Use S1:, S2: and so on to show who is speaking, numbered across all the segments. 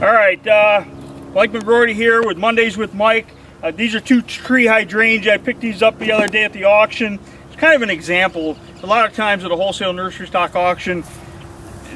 S1: Alright, Mike McGroarty here with Mondays with Mike. These are two tree hydrangeas. I picked these up the other day at the auction. It's kind of an example. A lot of times at a wholesale nursery stock auction,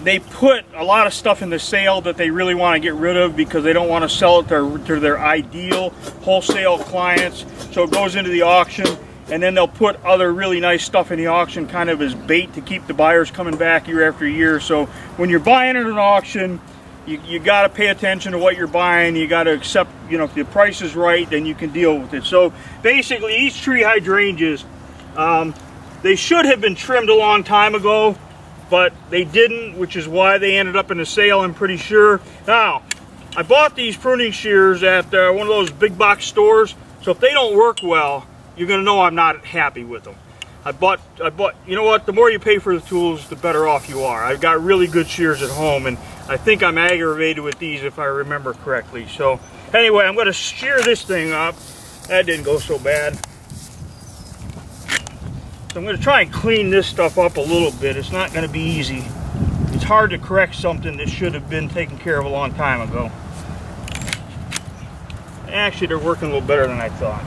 S1: they put a lot of stuff in the sale that they really want to get rid of because they don't want to sell it to their ideal wholesale clients. So it goes into the auction, and then they'll put other really nice stuff in the auction kind of as bait to keep the buyers coming back year after year. So when you're buying at an auction, you got to pay attention to what you're buying. You got to accept, if the price is right, then you can deal with it. So basically, these tree hydrangeas, they should have been trimmed a long time ago, but they didn't, which is why they ended up in a sale, I'm pretty sure. Now, I bought these pruning shears at one of those big box stores, so if they don't work well, you're going to know I'm not happy with them. I bought, you know what, the more you pay for the tools, the better off you are. I've got really good shears at home, and I think I'm aggravated with these if I remember correctly. So anyway, I'm going to shear this thing up. That didn't go so bad. So I'm going to try and clean this stuff up a little bit. It's not going to be easy. It's hard to correct something that should have been taken care of a long time ago. Actually, they're working a little better than I thought.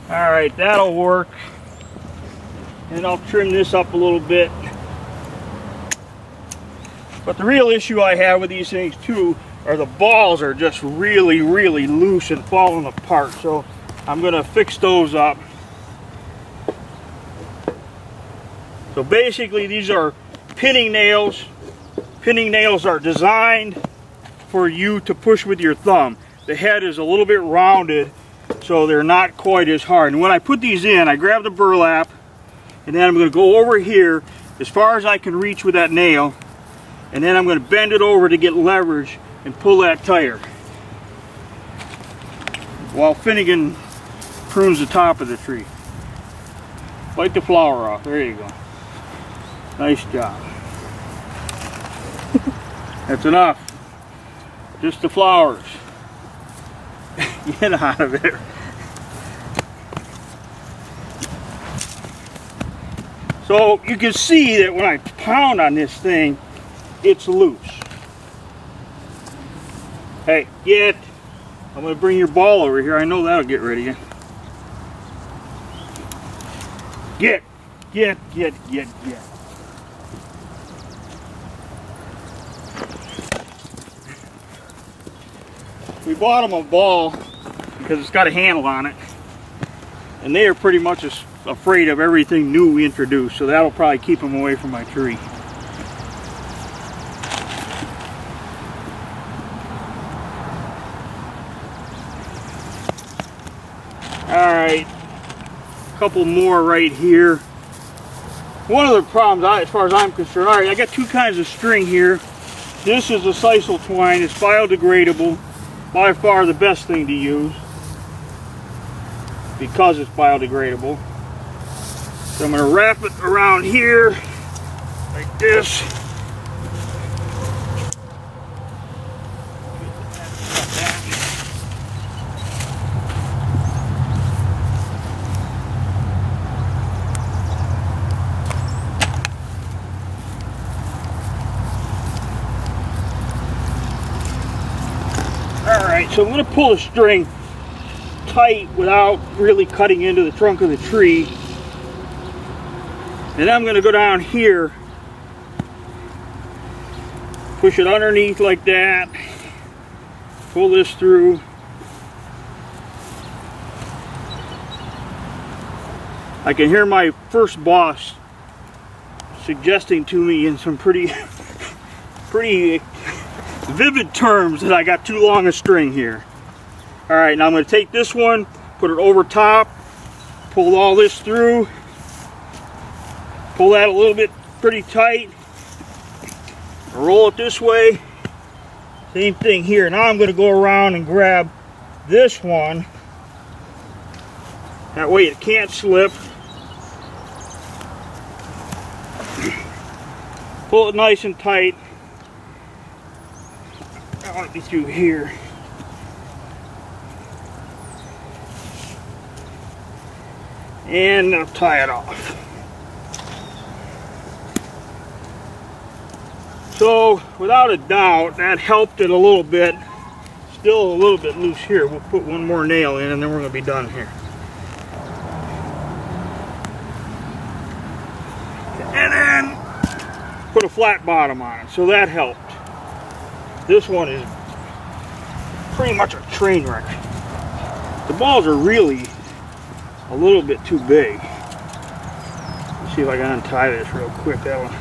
S1: Alright, that'll work. And I'll trim this up a little bit. But the real issue I have with these things too are the balls are just really, really loose and falling apart. So I'm going to fix those up. So basically these are pinning nails. Pinning nails are designed for you to push with your thumb. The head is a little bit rounded, so they're not quite as hard. And when I put these in, I grab the burlap, and then I'm going to go over here as far as I can reach with that nail, and then I'm going to bend it over to get leverage and pull that tighter while Finnegan prunes the top of the tree. Bite the flower off. There you go. Nice job. That's enough. Just the flowers. Get out of it. So you can see that when I pound on this thing, it's loose. Hey, get. I'm going to bring your ball over here. I know that'll get rid of you. Get. We bought them a ball because it's got a handle on it, and they are pretty much afraid of everything new we introduce, so that'll probably keep them away from my tree. Alright, a couple more right here. One of the problems, as far as I'm concerned, alright, I got two kinds of string here. This is a sisal twine. It's biodegradable. By far the best thing to use because it's biodegradable. So I'm going to wrap it around here like this. Alright, so I'm going to pull the string tight without really cutting into the trunk of the tree. And I'm going to go down here, push it underneath like that, pull this through. I can hear my first boss suggesting to me in some pretty vivid terms that I got too long a string here. Alright, now I'm going to take this one, put it over top, pull all this through, pull that a little bit pretty tight, roll it this way, same thing here. Now I'm going to go around and grab this one, that way it can't slip, pull it nice and tight. I want to be through here. And I'll tie it off. So without a doubt, that helped it a little bit. Still a little bit loose here. We'll put one more nail in and then we're going to be done here. And then put a flat bottom on it. So that helped. This one is pretty much a train wreck. The balls are really a little bit too big. Let's see if I can untie this real quick. That one.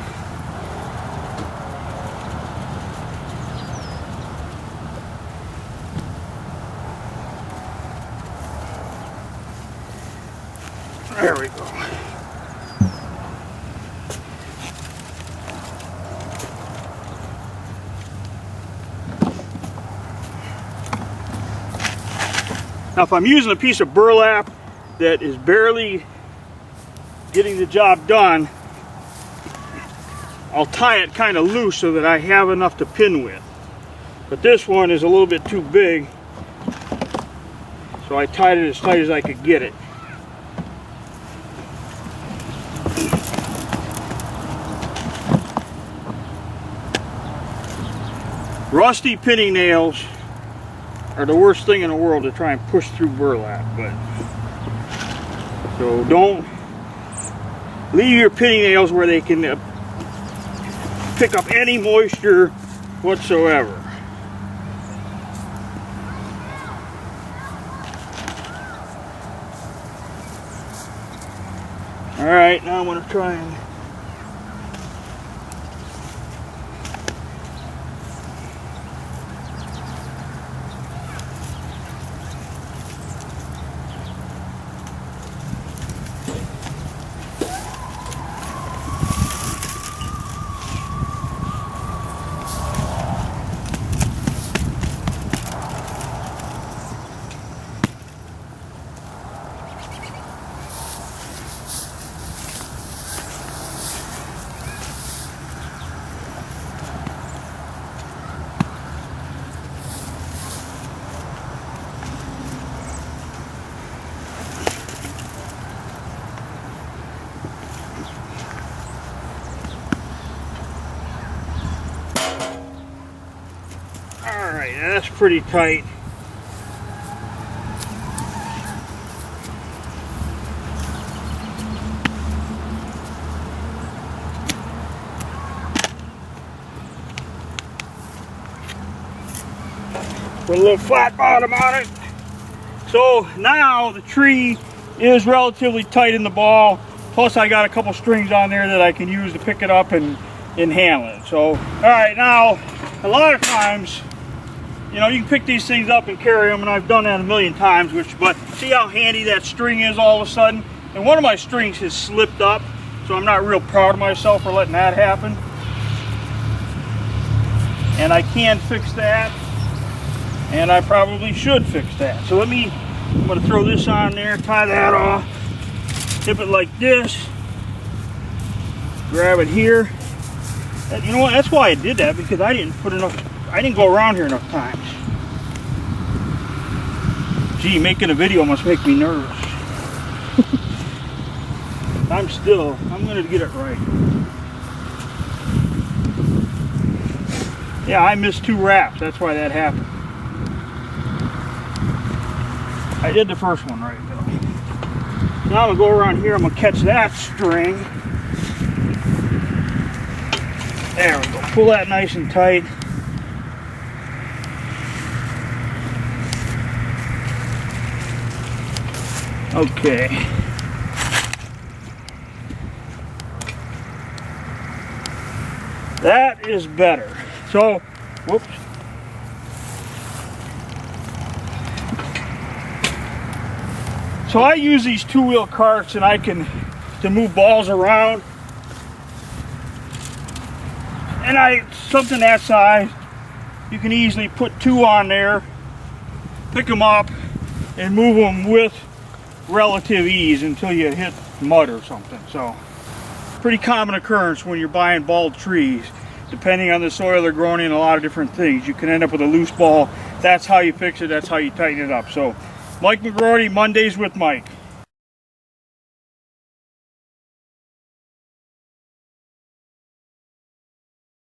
S1: There we go. Now if I'm using a piece of burlap that is barely getting the job done, I'll tie it kind of loose so that I have enough to pin with. But this one is a little bit too big, so I tied it as tight as I could get it. Rusty pinning nails are the worst thing in the world to try and push through burlap, but so don't leave your pinning nails where they can pick up any moisture whatsoever. All right, now I'm going to try and that's pretty tight. Put a little flat bottom on it. So now the tree is relatively tight in the ball. Plus I got a couple strings on there that I can use to pick it up and handle it. So, all right, now a lot of times, you know, you can pick these things up and carry them, and I've done that a million times, but see how handy that string is all of a sudden? And one of my strings has slipped up, so I'm not real proud of myself for letting that happen. And I can fix that, and I probably should fix that. So I'm gonna throw this on there, tie that off, tip it like this, grab it here. And you know what, that's why I did that, because I didn't go around here enough times. Gee, making a video must make me nervous. I'm gonna get it right. Yeah, I missed 2 wraps, that's why that happened. I did the first one right though. Now I'm gonna go around here, I'm gonna catch that string. There we go, pull that nice and tight. Okay. That is better. So, whoops. So I use these 2-wheel carts, and I can to move balls around. And something that size, you can easily put 2 on there, pick them up, and move them with relative ease until you hit mud or something. So pretty common occurrence when you're buying bald trees. Depending on the soil they're growing in, a lot of different things, you can end up with a loose ball. That's how you fix it, that's how you tighten it up. So Mike McGroarty, Mondays with Mike.